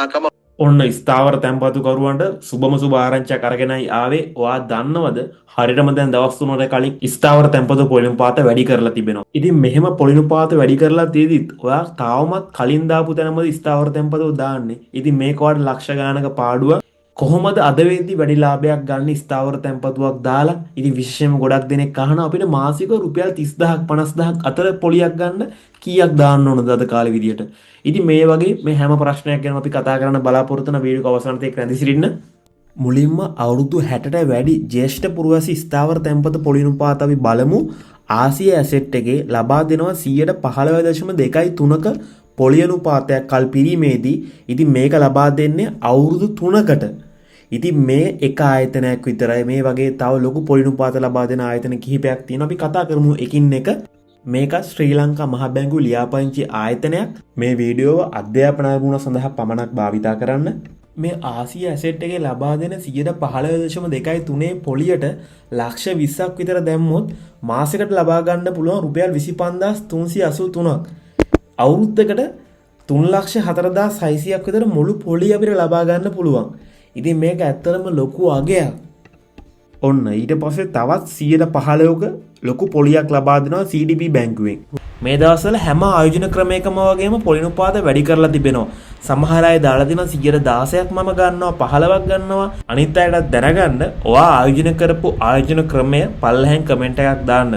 වටිනාකම ඔන්න ස්ථාවර තැන්පතුකරුවන්ට සුබම සුබ ආරංචියක් අරගෙනයි ආවේ. ඔයා දන්නවද හරියටම දැන් දවස් 3කට කලින් ස්ථාවර තැන්පතු පොලිනුපාත වැඩි කරලා තිබෙනවා. ඉතින් මෙහෙම පොලිනුපාත වැඩි කරලා තියෙදිත් ඔයා තාවමත් කලින් දාපු තැනමද ස්ථාවර තැන්පතු දාන්නේ. ඉතින් මේක ඔයාලට ලක්ෂ ගානක පාඩුව. කොහොමද අද වෙද්දි වැඩි ලාභයක් ගන්න ස්ථාවර තැන්පතුවක් දාලා? ඉතින් විශේෂයෙන්ම ගොඩක් දෙනෙක් අහනවා අපිට මාසික රුපියල් 30000ක් 50000ක් අතර පොලියක් ගන්න කීයක් දාන්න ඕනද අද කාලේ විදියට? ඉතින් මේ වගේ මේ හැම ප්‍රශ්නයක් ගැනම අපි කතා කරන්න බලාපොරොත්තු වෙන වීඩියෝ එක අවසානට එක්ක රැඳී සිටින්න. මුලින්ම අවුරුදු 60ට වැඩි ජ්‍යෙෂ්ඨ පුරවැසි ස්ථාවර තැන්පත පොලිනුපාත අපි බලමු. ආසිය ඇසෙට් එකේ ලබා දෙනවා 15.2.3ක පොලියනුපාතයක් කල් පිරීමේදී. ඉතින් මේක ලබා දෙන්නේ අවුරුදු 3කට. ඉතින් මේ එක ආයතනයක් විතරයි. මේ වගේ තව ලොකු පොලිනුපාත ලබා දෙන ආයතන කිහිපයක් තියෙනවා. අපි කතා කරමු එකින් එක. මේක ශ්‍රී ලංකා මහ බැංකුව ලියාපදිංචි ආයතනයක්. මේ වීඩියෝව අධ්‍යාපන අරමුණ සඳහා පමණක් භාවිතා කරන්න. මේ ආසිය ඇසෙට් එකේ ලබා දෙන 15.2.3 පොලියට ලක්ෂ 20ක් විතර දැම්මොත් මාසෙකට ලබා ගන්න පුළුවන් රුපියල් 25383ක්. අවුරුද්දකට 3,04,600ක් විතර මුළු පොලිය අපිට ලබා ගන්න පුළුවන්. ඉතින් මේක ඇත්තටම ලොකු අගයක්. ඔන්න ඊට පස්සේ තවත් 15%ක ලොකු පොලියක් ලබා දෙනවා CDB බැංකුවෙන්. මේ දවස්වල හැම ආයෝජන ක්‍රමයකම වගේම පොලිනුපාත වැඩි කරලා තිබෙනවා. සමහර අය දාලා දෙනවා 16%ක් මම ගන්නවා 15ක් ගන්නවා. අනිත් අයටත් දැනගන්න ඔයා ආයෝජන කරපු ආයෝජන ක්‍රමය පල්ලෙහෙන් කමෙන්ට් එකක් දාන්න.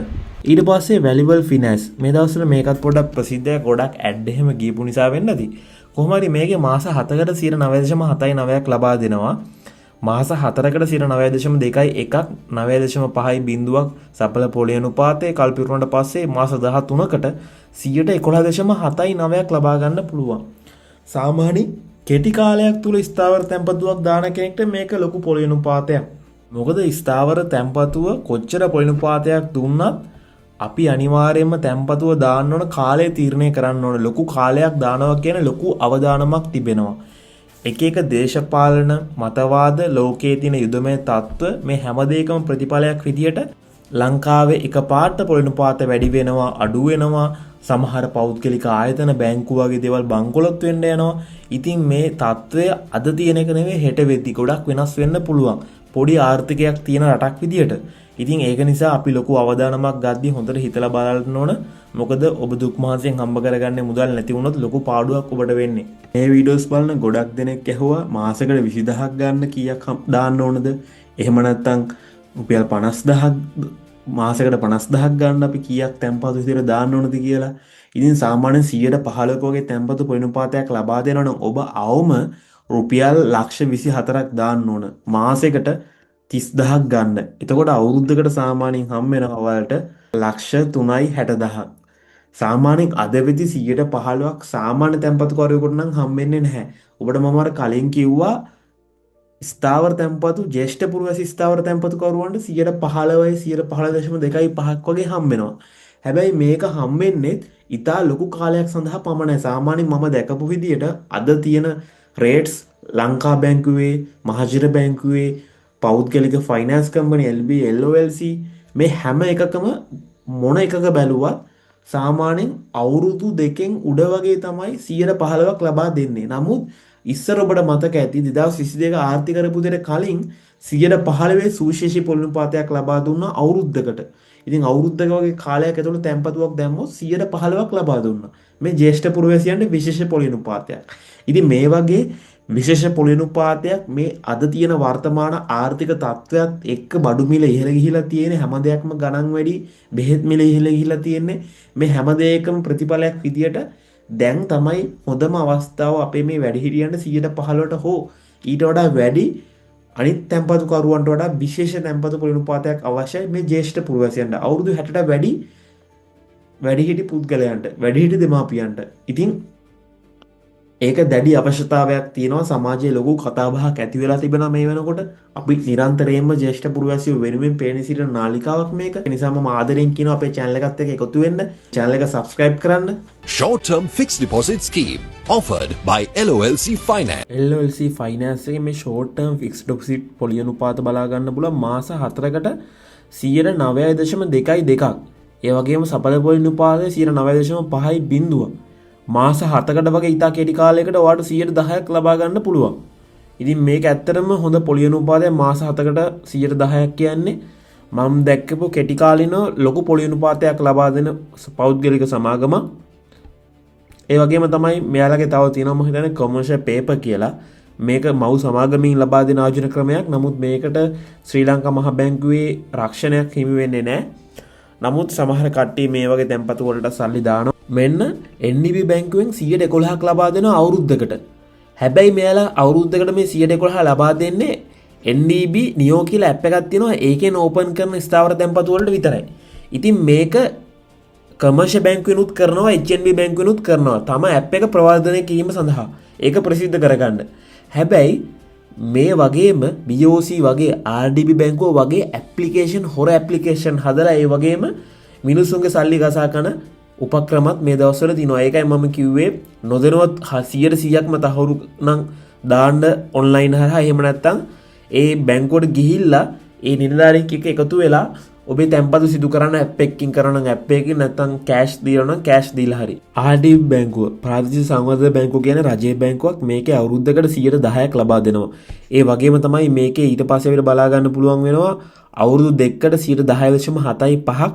ඊට පස්සේ වැලිබල් ෆිනෑන්ස් මේ දවස්වල මේකත් පොඩ්ඩක් ප්‍රසිද්ධයි. ගොඩක් ඇඩ් එහෙම ගියපු නිසා වෙන්න ඇති. කොහොම හරි මේකේ මාස 7කට 9.79ක් ලබා දෙනවා. මාස 4කට 9.2ක් 9.5යි බිඳුවක් සඵල පොලියනුපාතය කල් පිරුණාට පස්සේ මාස 13කට 11.79ක් ලබා ගන්න පුළුවන්. සාමාන්‍ය කෙටි කාලයක් තුල ස්ථාවර තැන්පතුවක් දාන කෙනෙක්ට මේක ලොකු පොලියනුපාතයක්. මොකද ස්ථාවර තැන්පතුව කොච්චර පොලියනුපාතයක් දුන්නත් අපි අනිවාර්යයෙන්ම තැන්පතුව දාන්න ඕන කාලය තීරණය කරන්න ඕන. ලොකු කාලයක් දානවා කියන ලොකු අවදානමක් තිබෙනවා. එක එක දේශපාලන මතවාද ලෝකයේ තියෙන යුදමය තත්ත්ව මේ හැම දෙයකම ප්‍රතිඵලයක් විදියට ලංකාවේ එකපාරට පොලිනුපාත වැඩි වෙනවා අඩු වෙනවා. සමහර පෞද්ගලික ආයතන බැංකු වගේ දේවල් බංකොලොත් වෙන්න යනවා. ඉතින් මේ තත්ත්වය අද තියෙන එක නෙවෙයි හෙට වෙද්දි ගොඩක් වෙනස් වෙන්න පුළුවන්. පොඩි ආර්ථිකයක් තියෙන රටක් විදියට. ඉතින් ඒක නිසා අපි ලොකු අවදානමක් ගද්දී හොඳට හිතලා බලන්න ඕන. මොකද ඔබ දුක් මහන්සියෙන් හම්බ කරගන්නේ මුදල් නැති වුණොත් ලොකු පාඩුවක් ඔබට වෙන්නේ. මේ වීඩියෝස් බලන ගොඩක් දෙනෙක් ඇහුවා මාසෙකට 20000ක් ගන්න කීයක් දාන්න ඕනද? එහෙම නැත්නම් රුපියල් 50000ක් මාසෙකට 50000ක් ගන්න අපි කීයක් තැන්පතු විතර දාන්න ඕනද කියලා. ඉතින් සාමාන්‍යයෙන් 15%ක වගේ තැන්පතු පොලිනුපාතයක් ලබා දෙනවා නම් ඔබ අවම රුපියල් ලක්ෂ 24ක් දාන්න ඕන. මාසෙකට 30000ක් ගන්න. එතකොට අවුරුද්දකට සාමාන්‍යයෙන් හම් වෙනවා ඔයාලට ලක්ෂ 3.60000ක්. සාමාන්‍යයෙන් අද වෙදි 15%ක් සාමාන්‍ය තැන්පතුකරුවෙකුට නම් හම් වෙන්නේ නැහැ. ඔබට මම අර කලින් කිව්වා ස්ථාවර තැන්පතු ජ්‍යෙෂ්ඨ පුරවැසි ස්ථාවර තැන්පතුකරුවන්ට 15.2.5ක් වගේ හම් වෙනවා. හැබැයි මේක හම් වෙන්නේ ඉතා ලොකු කාලයක් සඳහා පමණයි. සාමාන්‍යයෙන් මම දැකපු විදියට අද තියෙන රේට්ස් ලංකා බැංකුවේ මහජන බැංකුවේ පෞද්ගලික ෆයිනෑන්ස් කම්පනි LB LOLC මේ හැම එකකම මොන එකක බැලුවත් සාමාන්‍යයෙන් අවුරුදු දෙකෙන් උඩ වගේ තමයි 15%ක් ලබා දෙන්නේ. නමුත් ඉස්සර ඔබට මතක ඇති 2022 ආර්ථික කරපුදේට කලින් 15% සුවිශේෂී පොලිනුපාතයක් ලබා දුන්නා අවුරුද්දකට. ඉතින් අවුරුද්දක වගේ කාලයක් ඇතුළත තැන්පතුවක් දැම්මොත් 15%ක් ලබා දුන්නා. මේ ජ්‍යෙෂ්ඨ පුරවැසියන්ට විශේෂ පොලිනුපාතයක්. ඉතින් මේ වගේ විශේෂ පොලිනුපාතයක් මේ අද තියෙන වර්තමාන ආර්ථික තත්ත්වයක් එක්ක බඩු මිල ඉහළ ගිහිලා තියෙන හැම දෙයක්ම ගණන් වැඩි බෙහෙත් මිල ඉහළ ගිහිලා තියෙන්නේ මේ හැම දෙයකම ප්‍රතිඵලයක් විදියට දැන් තමයි හොඳම අවස්ථාව අපේ මේ වැඩිහිටියන්ට 15%ට හෝ ඊට වඩා වැඩි අනිත් තැන්පතුකරුවන්ට වඩා විශේෂ තැන්පතු පොලිනුපාතයක් අවශ්‍යයි මේ ජ්‍යෙෂ්ඨ පුරවැසියන්ට අවුරුදු 60ට වැඩිහිටි පුද්ගලයන්ට වැඩිහිටි දෙමාපියන්ට. ඉතින් ඒක දැඩි අවශ්‍යතාවයක් තියෙනවා. සමාජයේ ලොකු කතාබහක් ඇති වෙලා තිබෙනවා මේ වෙනකොට. අපි නිරන්තරයෙන්ම ජ්‍යෙෂ්ඨ පුරවැසියෝ වෙනුවෙන් පේන සිටින නාලිකාවක් මේක. ඒ නිසා මම ආදරෙන් කියනවා අපේ channel එකත් එක්ක එකතු වෙන්න. channel එක subscribe කරන්න. Short term fixed deposit scheme offered by LOLC Finance. LOLC Finance එකේ මේ short term fixed deposit පොලියනුපාත බලා ගන්න පුළුවන් මාස 4කට 9.2%ක්. ඒ වගේම සඵල පොලිනුපාතය 9.5යි බිඳුව. මාස 7කට වගේ ඉතා කෙටි කාලයකට ඔයාලට 10%ක් ලබා ගන්න පුළුවන්. ඉතින් මේක ඇත්තටම හොඳ පොලියනුපාතයක්. මාස 7කට 10%ක් කියන්නේ මම දැක්කපු කෙටි කාලින ලොකු පොලියනුපාතයක් ලබා දෙන පෞද්ගලික සමාගම. ඒ වගේම තමයි මෙයාලගේ තව තියෙනවා මම හිතන්නේ කොමර්ෂල් පේපර් කියලා. මේක මව් සමාගමෙන් ලබා දෙන ආයෝජන ක්‍රමයක්. නමුත් මේකට ශ්‍රී ලංකා මහ බැංකුවේ රක්ෂණයක් හිමි වෙන්නේ නැහැ. නමුත් සමහර කට්ටිය මේ වගේ තැන්පතු වලට සල්ලි දානවා. මෙන්න NDB බැංකුවෙන් 111ක් ලබා දෙනවා අවුරුද්දකට. හැබැයි මෙයාලා අවුරුද්දකට මේ 111 ලබා දෙන්නේ NDB නියෝ කියලා ඇප් එකක් තියෙනවා. ඒකෙන් ඕපන් කරන ස්ථාවර තැන්පතු වලට විතරයි. ඉතින් මේක කමර්ෂල් බැංකුවෙනුත් කරනවා, HNB බැංකුවෙනුත් කරනවා. තම ඇප් එක ප්‍රවර්ධනය කිරීම සඳහා. ඒක ප්‍රසිද්ධ කරගන්න. හැබැයි මේ වගේම BOC වගේ RDB බැංකුව වගේ ඇප්ලිකේෂන් හොර ඇප්ලිකේෂන් හදලා ඒ වගේම මිනිස්සුන්ගේ සල්ලි ගසා කරන උපක්‍රමත් මේ දවස්වල තියෙනවා. ඒකයි මම කිව්වේ නොදැනුවත් 100%ක්ම තහවුරු නම් දාන්න ඔන්ලයින් හරහා. එහෙම නැත්නම් ඒ බැංකුවට ගිහිල්ලා ඒ නිලධාරියෙක් එක්ක එකතු වෙලා ඔබේ තැන්පතු සිදු කරන ඇප් එකකින් කරන ඇප් එකකින් නැත්නම් කෑෂ් දීලා නම් කෑෂ් දීලා හරි. RDB බැංකුව ප්‍රාදේශීය සංවර්ධන බැංකුව කියන්නේ රජයේ බැංකුවක්. මේකේ අවුරුද්දකට 10%ක් ලබා දෙනවා. ඒ වගේම තමයි මේකේ ඊට පස්සේ අපිට බලා ගන්න පුළුවන් වෙනවා අවුරුදු 2කට 10.75ක්,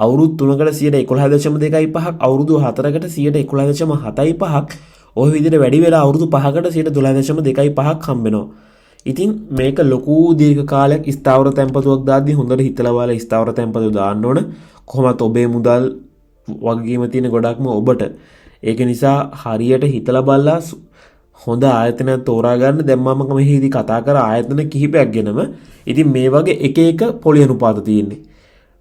අවුරුදු 3කට 11.25ක්, අවුරුදු 4කට 11.75ක්. ඔය විදිහට වැඩි වෙලා අවුරුදු 5කට 12.25ක් හම්බ වෙනවා. ඉතින් මේක ලොකු දීර්ඝ කාලයක් ස්ථාවර තැන්පතුවක් දාද්දී හොඳට හිතලා බලලා ස්ථාවර තැන්පතු දාන්න ඕන. කොහොමත් ඔබේ මුදල් වගකීම තියෙන ගොඩක්ම ඔබට. ඒක නිසා හරියට හිතලා බලලා හොඳ ආයතනයක් තෝරා ගන්න. දැන් මම මෙහිදී කතා කර ආයතන කිහිපයක් ගැනම. ඉතින් මේ වගේ එක එක පොලි අනුපාත තියෙන්නේ.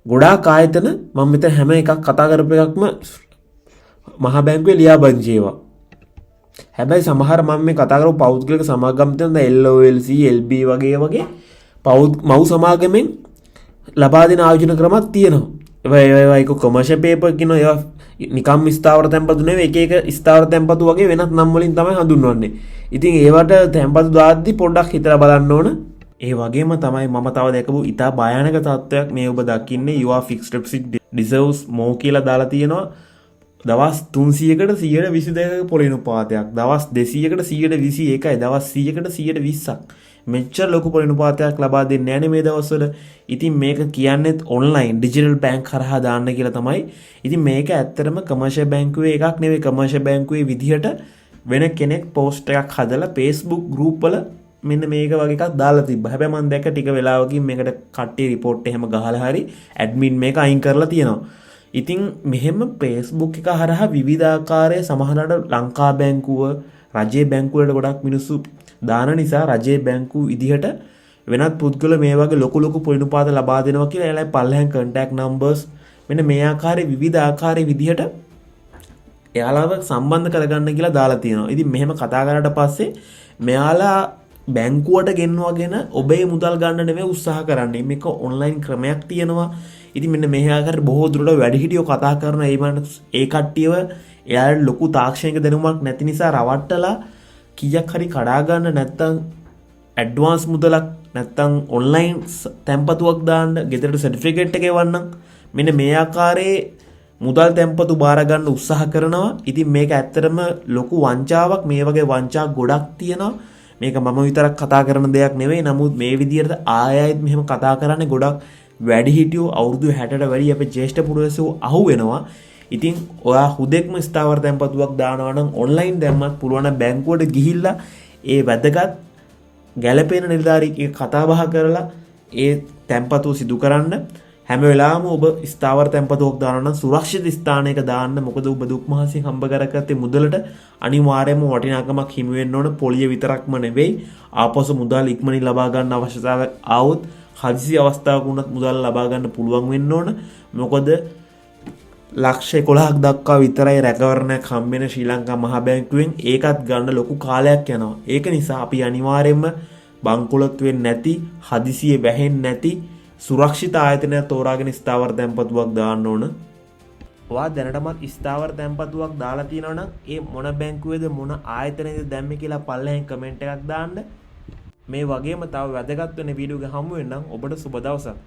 ගොඩාක් ආයතන මම මෙතන හැම එකක් කතා කරපු එකක්ම මහා බැංකුවේ ලියාබංචි ඒවා. හැබැයි සමහර මම මේ කතා කරපු පෞද්ගලික සමාගම් තියෙන LOLC LB වගේ මව් සමාගමෙන් ලබා දෙන ආයෝජන ක්‍රමත් තියෙනවා. ඒවා එක කොමර්ෂල් පේපර් කියන ඒවා නිකම් ස්ථාවර තැන්පතු නෙවෙයි, එක එක ස්ථාවර තැන්පතු වගේ වෙනත් නම් වලින් තමයි හඳුන්වන්නේ. ඉතින් ඒවට තැන්පතු දාද්දි පොඩ්ඩක් හිතලා බලන්න ඕන. ඒ වගේම තමයි මම තව දැකපු ඉතා භයානක තත්ත්වයක් මේ ඔබ දකින්නේ your fixed deposit deserves more කියලා දාලා තියෙනවා. දවස් 300කට 122ක පොලිනුපාතයක්, දවස් 200කට 121යි, දවස් 100කට 120ක්. මෙච්චර ලොකු පොලිනුපාතයක් ලබා දෙන්නේ නැහැ මේ දවස්වල. ඉතින් මේක කියන්නේත් ඔන්ලයින් ඩිජිටල් බැංක් කරහා දාන්න කියලා තමයි. ඉතින් මේක ඇත්තටම කමර්ෂල් බැංකුවේ එකක් නෙවෙයි. කමර්ෂල් බැංකුවේ විදිහට වෙන කෙනෙක් පෝස්ට් එකක් හදලා Facebook group වල මෙන්න මේක වගේ එකක් දාලා තිබ්බා. හැබැයි මම දැක්ක ටික වෙලාවකින් මේකට කට්ටිය report එහෙම ගහලා හරි admin මේක අයින් කරලා තියෙනවා. ඉතින් මෙහෙම Facebook එක හරහා විවිධාකාරයේ සමහරවිට ලංකා බැංකුව, රජයේ බැංකුව වලට ගොඩක් මිනිස්සු දාන නිසා රජයේ බැංකුව විදිහට වෙනත් පුද්ගල මේ වගේ ලොකු පොලිනුපාත ලබා දෙනවා කියලා එයාලා පල්ලෙහාන් contact numbers මෙන්න මේ ආකාරයේ විවිධ ආකාරයේ විදිහට එයාලව සම්බන්ධ කරගන්න කියලා දාලා තියෙනවා. ඉතින් මෙහෙම කතා කරාට පස්සේ මෙයාලා බැංකුවට ගෙන්වගෙන ඔබේ මුදල් ගන්න නෙමෙයි උත්සාහ කරන්නේ. මේක ඔන්ලයින් ක්‍රමයක් තියෙනවා. ඉතින් මෙන්න මේ ආකාරයට බොහෝ දුරට වැඩිහිටියෝ කතා කරන ඒ කට්ටියව එයාට ලොකු තාක්ෂණික දැනුමක් නැති නිසා රවට්ටලා කීයක් හරි කඩා ගන්න නැත්නම් ඇඩ්වාන්ස් මුදලක් නැත්නම් ඔන්ලයින් තැන්පතුවක් දාන්න ගෙදරට සර්ටිෆිකේට් එක එවන්නම් මෙන්න මේ ආකාරයේ මුදල් තැන්පතු බාර ගන්න උත්සාහ කරනවා. ඉතින් මේක ඇත්තටම ලොකු වංචාවක්. මේ වගේ වංචා ගොඩක් තියෙනවා. මේක මම විතරක් කතා කරන දෙයක් නෙවෙයි. නමුත් මේ විදිහට ආයෙත් මෙහෙම කතා කරන්නේ ගොඩක් වැඩිහිටියෝ අවුරුදු 60ට වැඩි අපේ ජ්‍යෙෂ්ඨ පුරවැසියෝ අහු වෙනවා. ඉතින් ඔයා හුදෙක්ම ස්ථාවර තැන්පතුවක් දානවා නම් ඔන්ලයින් දැම්මත් පුළුවන් බැංකුවට ගිහිල්ලා ඒ වැදගත් ගැළපෙන නිලධාරියෙක් කතා බහ කරලා ඒ තැන්පතුව සිදු කරන්න. හැම වෙලාවම ඔබ ස්ථාවර තැන්පතුවක් දානවා නම් සුරක්ෂිත ස්ථානයක දාන්න. මොකද ඔබ දුක් මහසෙන් හම්බ කරගත්තේ මුදලට අනිවාර්යයෙන්ම වටිනාකමක් හිමි වෙන්න ඕන. පොලිය විතරක්ම නෙවෙයි ආපසු මුදල් ඉක්මනින් ලබා ගන්න අවශ්‍යතාවයක් ආවොත් හදිසි අවස්ථාවක වුණත් මුදල් ලබා ගන්න පුළුවන් වෙන්න ඕන. මොකද ලක්ෂ 11ක් දක්වා විතරයි රැකවරණයක් හම්බෙන ශ්‍රී ලංකා මහා බැංකුවෙන්. ඒකත් ගන්න ලොකු කාලයක් යනවා. ඒක නිසා අපි අනිවාර්යයෙන්ම බංකොලොත් වෙන්නේ නැති, හදිසියෙ වැහෙන්නේ නැති සුරක්ෂිත ආයතනයක් තෝරාගෙන ස්ථාවර තැන්පතුවක් දාන්න ඕන. ඔයා දැනටමත් ස්ථාවර තැන්පතුවක් දාලා තියෙනවා නම් ඒ මොන බැංකුවේද මොන ආයතනයේද දැම්මේ කියලා පල්ලෙහෙන් කමෙන්ට් එකක් දාන්න. මේ වගේම තව වැදගත් වෙන වීඩියෝ එක හමු වෙනනම් ඔබට සුබ දවසක්.